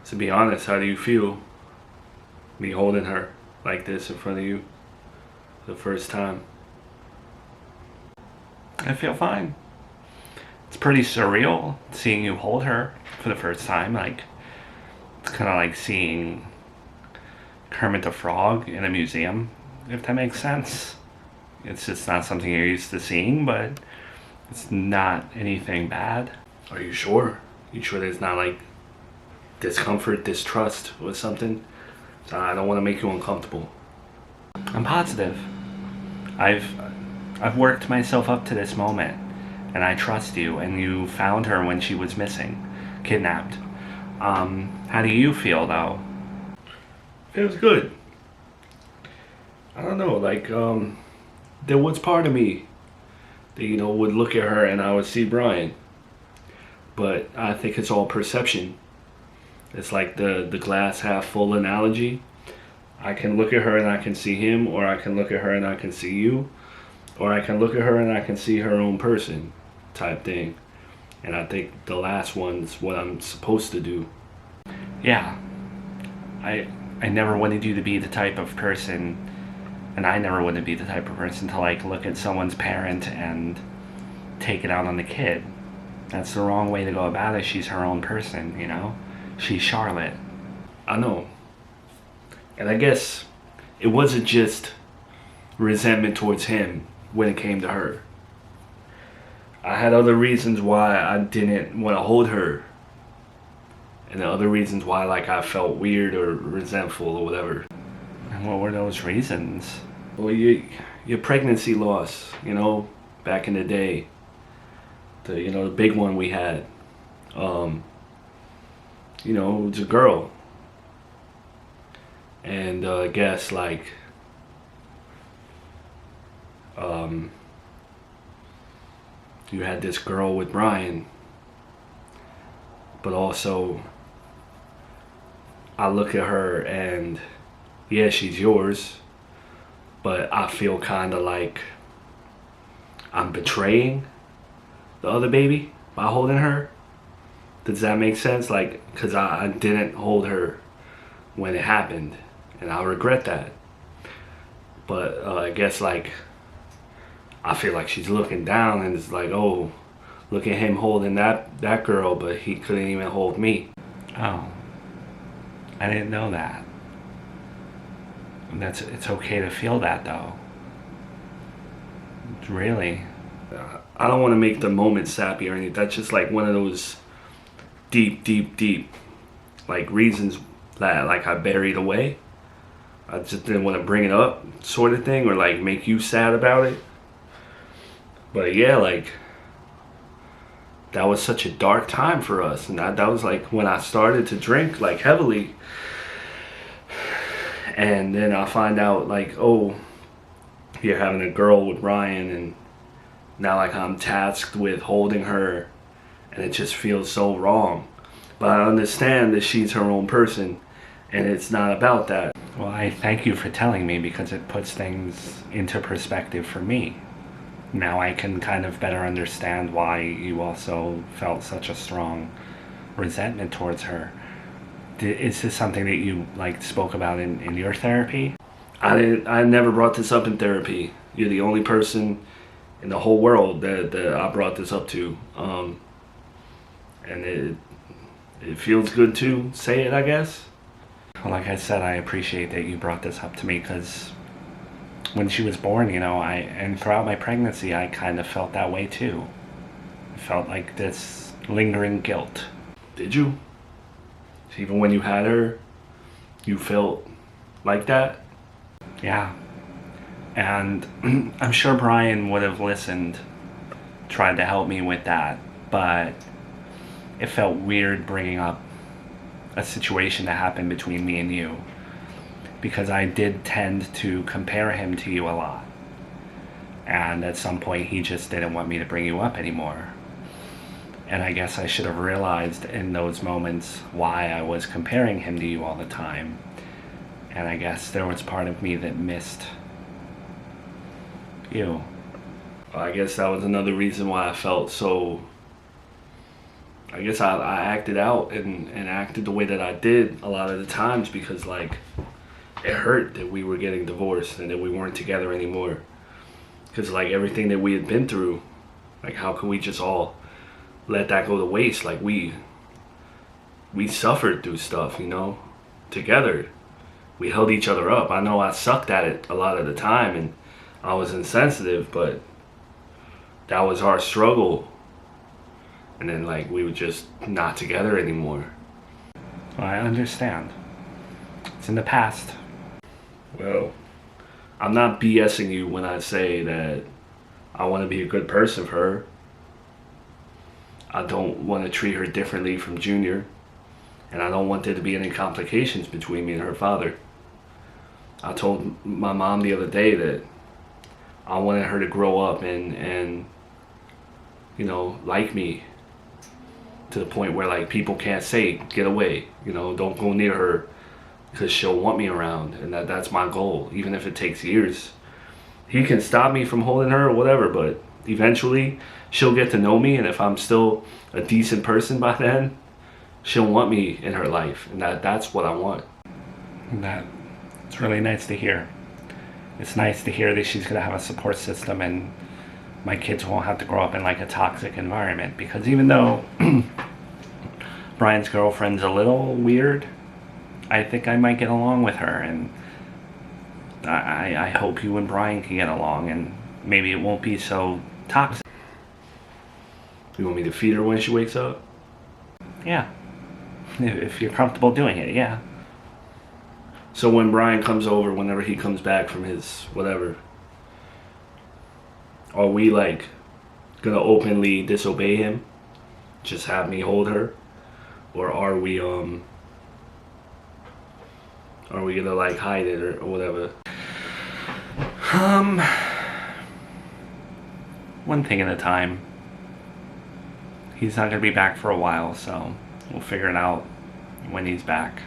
To be honest, how do you feel me holding her like this in front of you the first time? I feel fine. It's pretty surreal seeing you hold her for the first time. Like, it's kind of like seeing Kermit the Frog in a museum, if that makes sense. It's just not something you're used to seeing, but it's not anything bad. Are you sure? You sure there's not like discomfort, distrust or something? I don't want to make you uncomfortable. I'm positive. I've worked myself up to this moment, and I trust you, and you found her when she was missing, kidnapped. How do you feel though? Feels good. I don't know, like, there was part of me that, would look at her and I would see Brian. But I think it's all perception. It's like the glass half full analogy. I can look at her and I can see him, or I can look at her and I can see you, or I can look at her and I can see her own person type thing. And I think the last one's what I'm supposed to do. Yeah. I never wanted you to be the type of person, and I never wanted to be the type of person to like look at someone's parent and take it out on the kid. That's the wrong way to go about it. She's her own person, you know? She's Charlotte. I know. And I guess it wasn't just resentment towards him when it came to her. I had other reasons why I didn't want to hold her. And the other reasons why, like, I felt weird or resentful or whatever. And what were those reasons? Well, your pregnancy loss, back in the day. The big one we had. It was a girl. And I guess, like, you had this girl with Brian. But also, I look at her and, yeah, she's yours. But I feel kind of like I'm betraying the other baby by holding her. Does that make sense? Like, because I didn't hold her when it happened. And I regret that. But I guess, like, I feel like she's looking down and it's like, oh, look at him holding that girl, but he couldn't even hold me. Oh. I didn't know that. It's okay to feel that though. Really. I don't want to make the moment sappy or anything. That's just like one of those deep, like, reasons that, like, I buried away. I just didn't want to bring it up, sort of thing, or like make you sad about it. But yeah, like, that was such a dark time for us, and that was like when I started to drink, like, heavily. And then I find out, like, oh, you're having a girl with Ryan, and now, like, I'm tasked with holding her, and it just feels so wrong. But I understand that she's her own person, and it's not about that. Well, I thank you for telling me because it puts things into perspective for me. Now I can kind of better understand why you also felt such a strong resentment towards her. Is this something that you, like, spoke about in your therapy? I never brought this up in therapy. You're the only person in the whole world that I brought this up to. And it feels good to say it, I guess. Well, like I said, I appreciate that you brought this up to me because when she was born, and throughout my pregnancy, I kind of felt that way too. I felt like this lingering guilt. Did you? Even when you had her, you felt like that? Yeah. And I'm sure Brian would have listened, tried to help me with that, but it felt weird bringing up a situation that happened between me and you, because I did tend to compare him to you a lot. And at some point he just didn't want me to bring you up anymore. And I guess I should have realized in those moments why I was comparing him to you all the time. And I guess there was part of me that missed you. I guess that was another reason why I felt so I guess I acted out and acted the way that I did a lot of the times because like it hurt that we were getting divorced and that we weren't together anymore. Because like everything that we had been through, like how could we just all let that go to waste? Like we suffered through stuff, you know, together. We held each other up. I know I sucked at it a lot of the time and I was insensitive, but that was our struggle. And then like we were just not together anymore. Well, I understand. It's in the past. Well, I'm not BSing you when I say that I want to be a good person for her. I don't want to treat her differently from Junior. And I don't want there to be any complications between me and her father. I told my mom the other day that I wanted her to grow up and you know, like me to the point where like people can't say, get away, you know, don't go near her because she'll want me around. And that's my goal, even if it takes years. He can stop me from holding her or whatever, but eventually she'll get to know me, and if I'm still a decent person by then, she'll want me in her life, and that's what I want. It's really nice to hear. It's nice to hear that she's gonna have a support system, and my kids won't have to grow up in like a toxic environment. Because even though Brian's girlfriend's a little weird, I think I might get along with her, and I hope you and Brian can get along, and maybe it won't be so toxic. You want me to feed her when she wakes up? Yeah. If you're comfortable doing it, yeah. So when Brian comes over, whenever he comes back from his whatever, are we like gonna openly disobey him? Just have me hold her? Or are we gonna like hide it or whatever? One thing at a time. He's not gonna be back for a while, so we'll figure it out when he's back.